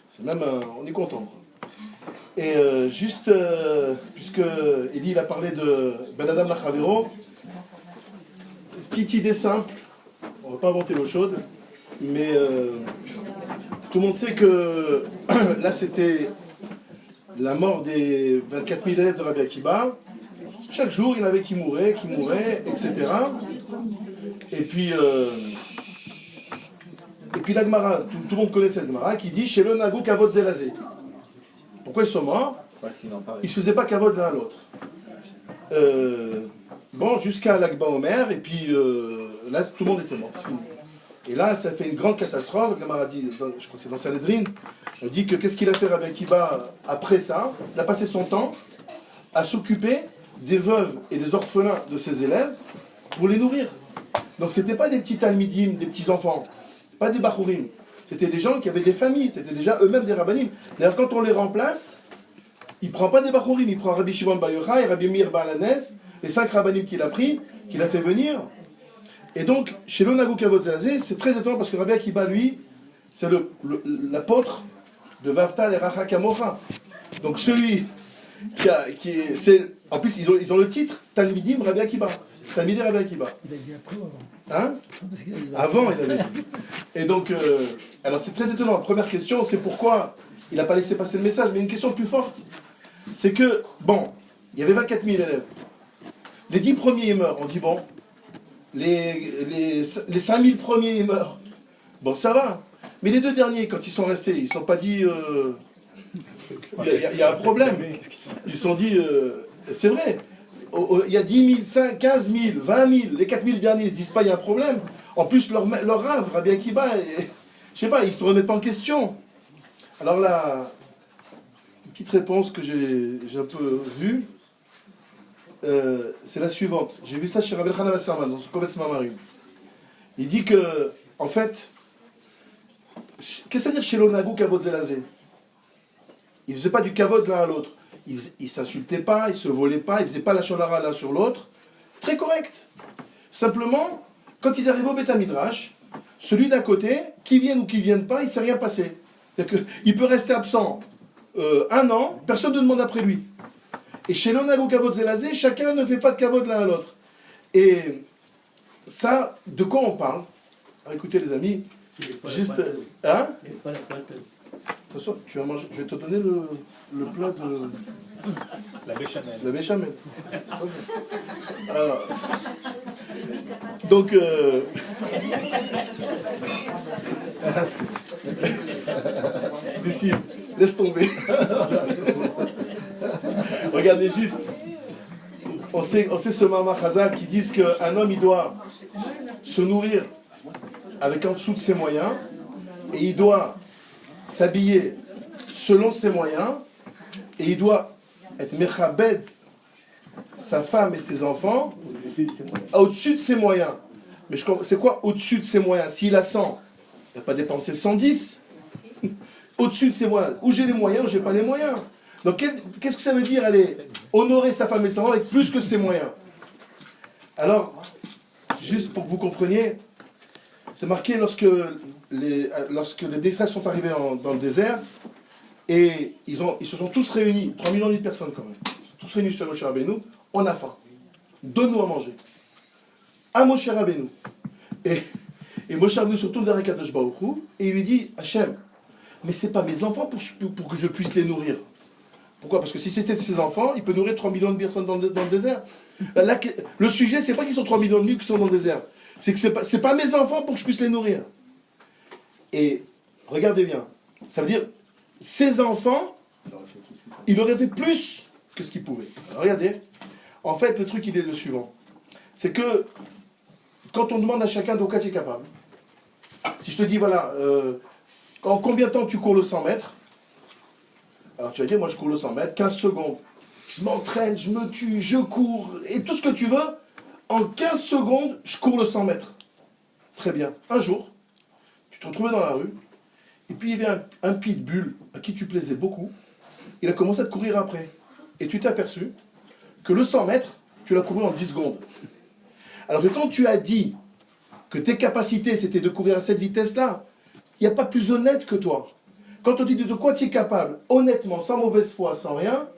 C'est même, on est content. Et puisque Eli a parlé de Ben Adam Lachavero, petite idée simple, on ne va pas inventer l'eau chaude, mais tout le monde sait que là c'était la mort des 24 000 élèves de Rabbi Akiba. Chaque jour il y en avait qui mouraient, etc. Et puis la Gemara, tout le monde connaît cette Gemara, qui dit chez le Nagou Kavod Zelazé. Pourquoi ils sont morts? Parce qu'ils ne se faisaient pas Kavod l'un à l'autre. Bon, jusqu'à l'Akba Omer, et puis là tout le monde était mort. Et là, ça fait une grande catastrophe. La Gemara dit, je crois que c'est dans Sanhedrin, elle dit que qu'est-ce qu'il a fait Rabbi Akiba après ça? Il a passé son temps à s'occuper des veuves et des orphelins de ses élèves pour les nourrir. Donc c'était pas des petits talmidim, des petits enfants, pas des bachourim. C'était des gens qui avaient des familles, c'était déjà eux-mêmes des rabbanim. D'ailleurs, quand on les remplace, il ne prend pas des bachourim, il prend Rabbi Shimon Bar Yochai et Rabbi Meir Baal Hanès, les 5 rabbanim qu'il a pris, qu'il a fait venir. Et donc, chez le Nagou Kavod Zelazé, c'est très étonnant parce que Rabbi Akiba, lui, c'est l'apôtre de Vavtal et Racha Kamocha. Donc celui en plus, ils ont le titre Talmidim Rabbi Akiba. Talmidé Rabbi Akiba. Il a dit après ou avant? Hein? Avant, il avait dit. Et donc, alors c'est très étonnant. La première question, c'est pourquoi il n'a pas laissé passer le message. Mais une question plus forte, c'est que, bon, il y avait 24 000 élèves. Les 10 premiers, ils meurent. On dit, bon, les 5 000 premiers, ils meurent. Bon, ça va. Mais les 2 derniers, quand ils sont restés, ils ne se sont pas dit, il y a un problème. Ils se sont dit, c'est vrai. Il y a 10 000, 15 000, 20 000, les 4 000 derniers, ils ne se disent pas il y a un problème. En plus, leur rave, Rabbi Akiba, je ne sais pas, ils ne se remettent pas en question. Alors là, une petite réponse que j'ai un peu vue, c'est la suivante. J'ai vu ça chez Rabbi Elchanan Wasserman, dans son Kovetz Mamarim. Il dit que, en fait, qu'est-ce que ça veut dire chez l'Onagou Kavod Zelazé? Ils ne faisaient pas du Kavod l'un à l'autre. Ils ne s'insultaient pas, ils ne se volaient pas, ils ne faisaient pas la sholara l'un sur l'autre. Très correct. Simplement, quand ils arrivaient au Beth Midrash, celui d'à côté, qui vienne ou qui ne vienne pas, il ne s'est rien passé. Il peut rester absent 1 an, personne ne demande après lui. Et chez l'Onagou Kavod Zelazé, chacun ne fait pas de Kavod l'un à l'autre. Et ça, de quoi on parle? Alors, écoutez les amis, juste... Hein? Attention, tu vas manger, je vais te donner le plat de... La béchamel. La béchamel. Alors, donc... Décide, laisse tomber. Regardez juste. On sait ce Mama Chazal qui disent qu'un homme, il doit se nourrir avec en dessous de ses moyens et il doit s'habiller selon ses moyens et il doit être mechabed sa femme et ses enfants au-dessus de ses moyens. Mais c'est quoi au-dessus de ses moyens? S'il a 100, il ne va pas dépenser 110. Au-dessus de ses moyens. Où j'ai les moyens, où j'ai pas les moyens. Donc qu'est-ce que ça veut dire aller honorer sa femme et ses enfants avec plus que ses moyens? Alors, juste pour que vous compreniez, c'est marqué lorsque les Israéliens sont arrivés dans le désert, et ils se sont tous réunis, 3 millions de personnes quand même, ils sont tous réunis sur Moshe Rabbeinu, on a faim, donne-nous à manger. À Moshe Rabbeinu. Et Moshe Rabbeinu se tourne vers Akadosh Baruch Hu, et il lui dit, Hachem, mais c'est pas mes enfants pour que je puisse les nourrir. Pourquoi? Parce que si c'était de ses enfants, il peut nourrir 3 millions de personnes dans le désert. Là, le sujet, c'est pas qu'ils sont 3 millions de nuits qui sont dans le désert. C'est que c'est pas mes enfants pour que je puisse les nourrir. Et regardez bien, ça veut dire, ses enfants, il aurait fait plus que ce qu'il pouvait. Alors, regardez, en fait, le truc, il est le suivant. C'est que, quand on demande à chacun de quoi tu es capable, si je te dis, voilà, en combien de temps tu cours le 100 mètres? Alors tu vas dire, moi je cours le 100 mètres, 15 secondes. Je m'entraîne, je me tue, je cours, et tout ce que tu veux. En 15 secondes, je cours le 100 mètres. Très bien. Un jour, tu te retrouvais dans la rue, et puis il y avait un pitbull à qui tu plaisais beaucoup. Il a commencé à te courir après. Et tu t'es aperçu que le 100 mètres, tu l'as couru en 10 secondes. Alors que quand tu as dit que tes capacités, c'était de courir à cette vitesse-là, il n'y a pas plus honnête que toi. Quand on te dit de quoi tu es capable, honnêtement, sans mauvaise foi, sans rien,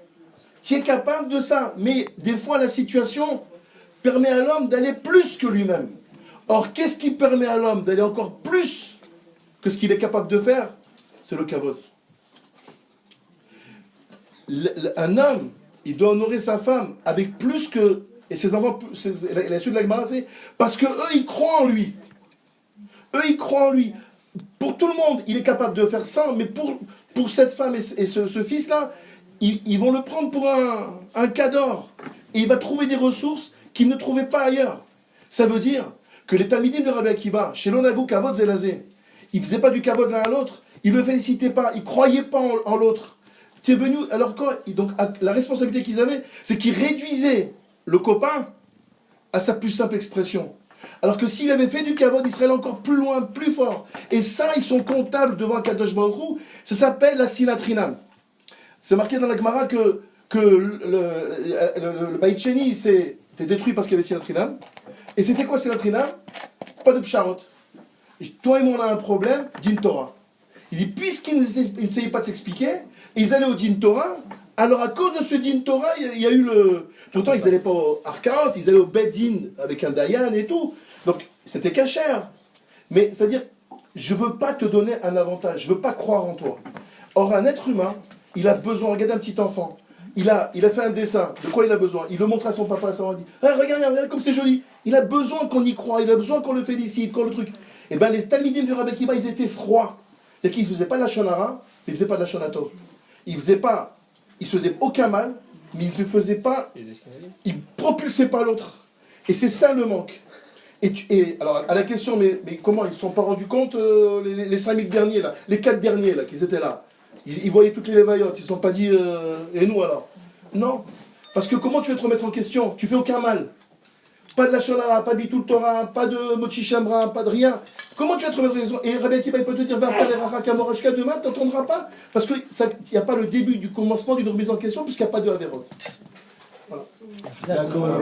tu es capable de ça. Mais des fois, la situation permet à l'homme d'aller plus que lui-même. Or, qu'est-ce qui permet à l'homme d'aller encore plus que ce qu'il est capable de faire? C'est le kavod. Un homme, il doit honorer sa femme avec plus que... Et ses enfants, la suite de la Gemara, c'est parce que eux, ils croient en lui. Eux, ils croient en lui. Pour tout le monde, il est capable de faire ça, mais pour cette femme et ce fils-là, ils vont le prendre pour un cador. Et il va trouver des ressources qu'il ne trouvait pas ailleurs. Ça veut dire que les talmidim de Rabbi Akiba, chez l'Onagou, Kavod Zelazé, ils ne faisaient pas du kavod l'un à l'autre, ils ne le félicitaient pas, ils ne croyaient pas en l'autre. Tu es venu, alors quoi? Donc la responsabilité qu'ils avaient, c'est qu'ils réduisaient le copain à sa plus simple expression. Alors que s'il avait fait du kavod, il serait allé encore plus loin, plus fort. Et ça, ils sont comptables devant Kadosh Baruch Hu. Ça s'appelle la sinatrinam. C'est marqué dans la Gemara que le Beit Sheni était détruit parce qu'il y avait sinatrinam. Et c'était quoi sinatrinam? Pas de psharot. Toi et moi, on a un problème, din Torah. Il dit, puisqu'ils n'essayaient pas de s'expliquer, ils allaient au din Torah. Alors à cause de ce din Torah, il y a eu le... Pourtant, ils n'allaient pas au Arkaot, ils allaient au Bet Din avec un Dayan et tout. Donc, c'était cachère. Mais, c'est-à-dire, je ne veux pas te donner un avantage, je ne veux pas croire en toi. Or, un être humain, il a besoin, regardez un petit enfant, il a fait un dessin, de quoi il a besoin? Il le montre à son papa, à sa maman, il dit, ah, regarde comme c'est joli. Il a besoin qu'on y croie, il a besoin qu'on le félicite, qu'on le truc. Et bien, les talmidim du Rabbi Akiva, ils étaient froids. C'est-à-dire qu'ils ne faisaient pas de la shonara, mais ils ne faisaient pas de la shonatov. Ils ne se faisaient aucun mal, mais ils ne faisaient pas, ils ne propulsaient pas l'autre. Et c'est ça le manque. Et alors, à la question, mais comment ils ne se sont pas rendus compte, les 5000 derniers, là, les 4 derniers, là, qu'ils étaient là, ils voyaient toutes les lévaillotes, ils ne se sont pas dit, et nous alors? Non. Parce que comment tu veux te remettre en question? Tu fais aucun mal. Pas de la shonara, pas de bitul Torah, pas de mochi shamra, pas de rien. Comment tu vas te remettre en question? Et Rabbi Akiva, il peut te dire, va faire les racha kamorashka demain, tu n'entendras pas. Parce qu'il n'y a pas le début du commencement d'une remise en question, puisqu'il n'y a pas de averot. Voilà. D'accord.